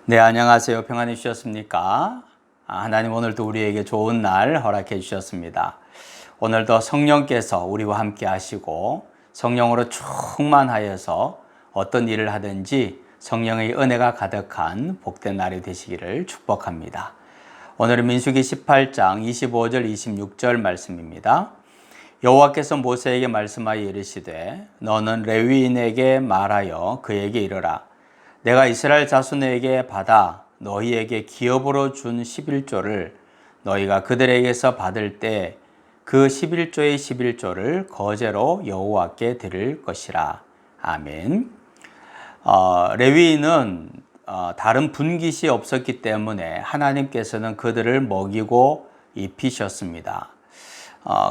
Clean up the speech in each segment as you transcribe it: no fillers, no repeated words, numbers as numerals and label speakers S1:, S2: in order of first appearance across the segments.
S1: 네, 안녕하세요. 평안히 주셨습니까? 하나님 오늘도 우리에게 좋은 날 허락해 주셨습니다. 오늘도 성령께서 우리와 함께 하시고 성령으로 충만하여서 어떤 일을 하든지 성령의 은혜가 가득한 복된 날이 되시기를 축복합니다. 오늘은 민수기 18장 25절 26절 말씀입니다. 여호와께서 모세에게 말씀하여 이르시되 너는 레위인에게 말하여 그에게 이르라. 내가 이스라엘 자손에게 받아 너희에게 기업으로 준 11조를 너희가 그들에게서 받을 때 그 11조의 11조를 거제로 여호와께 드릴 것이라. 아멘. 레위인은 다른 분깃이 없었기 때문에 하나님께서는 그들을 먹이고 입히셨습니다.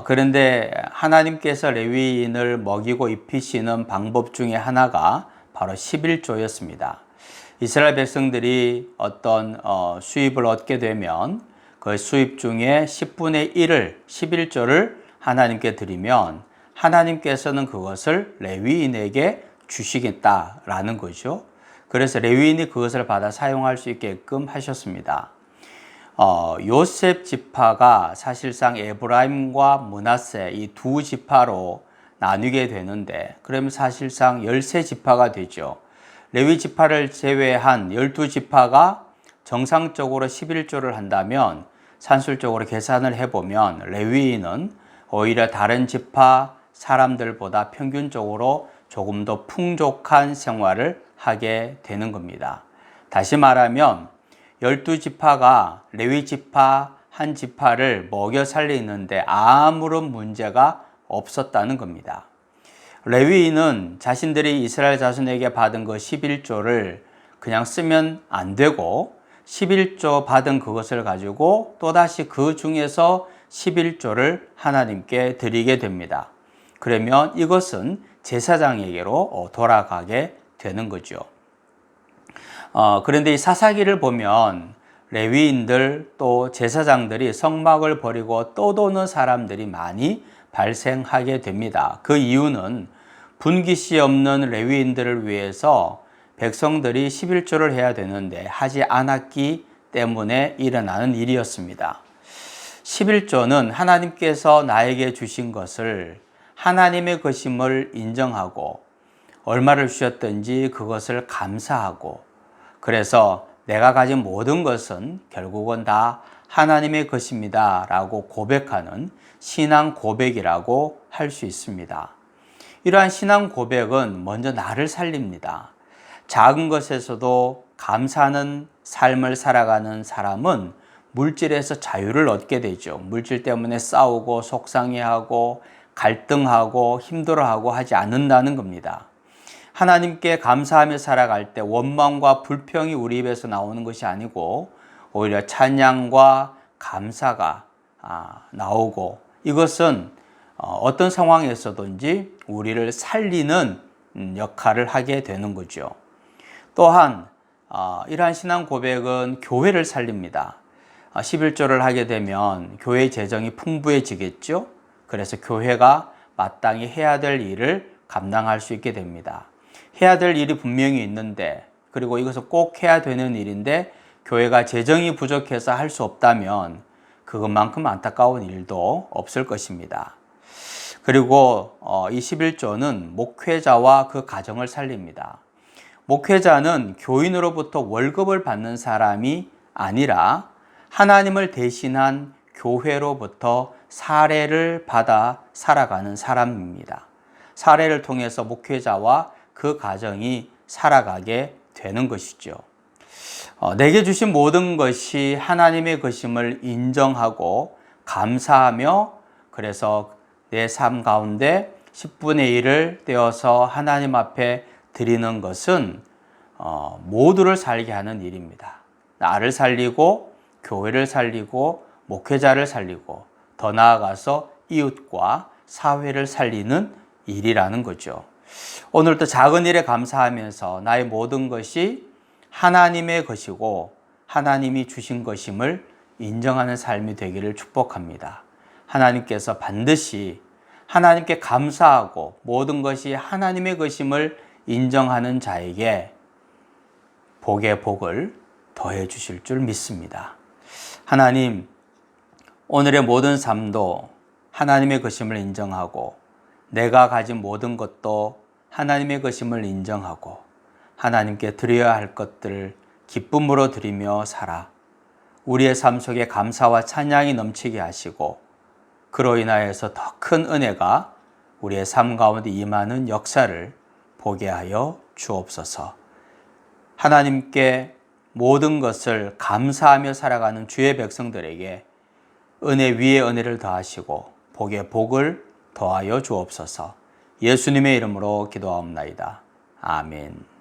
S1: 그런데 하나님께서 레위인을 먹이고 입히시는 방법 중에 하나가 바로 11조였습니다. 이스라엘 백성들이 어떤 수입을 얻게 되면 그 수입 중에 10분의 1을 11조를 하나님께 드리면 하나님께서는 그것을 레위인에게 주시겠다라는 거죠. 그래서 레위인이 그것을 받아 사용할 수 있게끔 하셨습니다. 요셉 지파가 사실상 에브라임과 므낫세 이 두 지파로 나뉘게 되는데 그러면 사실상 13지파가 되죠. 레위 지파를 제외한 12지파가 정상적으로 11조를 한다면 산술적으로 계산을 해보면 레위인은 오히려 다른 지파 사람들보다 평균적으로 조금 더 풍족한 생활을 하게 되는 겁니다. 다시 말하면 12지파가 레위 지파 한 지파를 먹여 살리는데 아무런 문제가 없었다는 겁니다. 레위인은 자신들이 이스라엘 자손에게 받은 그 11조를 그냥 쓰면 안 되고 11조 받은 그것을 가지고 또다시 그 중에서 11조를 하나님께 드리게 됩니다. 그러면 이것은 제사장에게로 돌아가게 되는 거죠. 그런데 이 사사기를 보면 레위인들 또 제사장들이 성막을 버리고 떠도는 사람들이 많이 발생하게 됩니다. 그 이유는 분깃이 없는 레위인들을 위해서 백성들이 11조를 해야 되는데 하지 않았기 때문에 일어나는 일이었습니다. 11조는 하나님께서 나에게 주신 것을 하나님의 것임을 인정하고 얼마를 주셨든지 그것을 감사하고 그래서 내가 가진 모든 것은 결국은 다 하나님의 것입니다 라고 고백하는 신앙 고백이라고 할 수 있습니다. 이러한 신앙 고백은 먼저 나를 살립니다. 작은 것에서도 감사하는 삶을 살아가는 사람은 물질에서 자유를 얻게 되죠. 물질 때문에 싸우고 속상해하고 갈등하고 힘들어하고 하지 않는다는 겁니다. 하나님께 감사하며 살아갈 때 원망과 불평이 우리 입에서 나오는 것이 아니고 오히려 찬양과 감사가 나오고 이것은 어떤 상황에서든지 우리를 살리는 역할을 하게 되는 거죠. 또한 이러한 신앙 고백은 교회를 살립니다. 11조를 하게 되면 교회 재정이 풍부해지겠죠. 그래서 교회가 마땅히 해야 될 일을 감당할 수 있게 됩니다. 해야 될 일이 분명히 있는데 그리고 이것을 꼭 해야 되는 일인데 교회가 재정이 부족해서 할 수 없다면 그것만큼 안타까운 일도 없을 것입니다. 그리고 이 11조는 목회자와 그 가정을 살립니다. 목회자는 교인으로부터 월급을 받는 사람이 아니라 하나님을 대신한 교회로부터 사례를 받아 살아가는 사람입니다. 사례를 통해서 목회자와 그 가정이 살아가게 되는 것이죠. 내게 주신 모든 것이 하나님의 것임을 인정하고 감사하며 그래서 내 삶 가운데 10분의 1을 떼어서 하나님 앞에 드리는 것은 모두를 살게 하는 일입니다. 나를 살리고 교회를 살리고 목회자를 살리고 더 나아가서 이웃과 사회를 살리는 일이라는 거죠. 오늘도 작은 일에 감사하면서 나의 모든 것이 하나님의 것이고 하나님이 주신 것임을 인정하는 삶이 되기를 축복합니다. 하나님께서 반드시 하나님께 감사하고 모든 것이 하나님의 것임을 인정하는 자에게 복의 복을 더해 주실 줄 믿습니다. 하나님, 오늘의 모든 삶도 하나님의 것임을 인정하고 내가 가진 모든 것도 하나님의 것임을 인정하고 하나님께 드려야 할 것들을 기쁨으로 드리며 살아 우리의 삶 속에 감사와 찬양이 넘치게 하시고 그로 인하여서 더 큰 은혜가 우리의 삶 가운데 임하는 역사를 보게 하여 주옵소서. 하나님께 모든 것을 감사하며 살아가는 주의 백성들에게 은혜 위에 은혜를 더하시고 복에 복을 더하여 주옵소서. 예수님의 이름으로 기도하옵나이다. 아멘.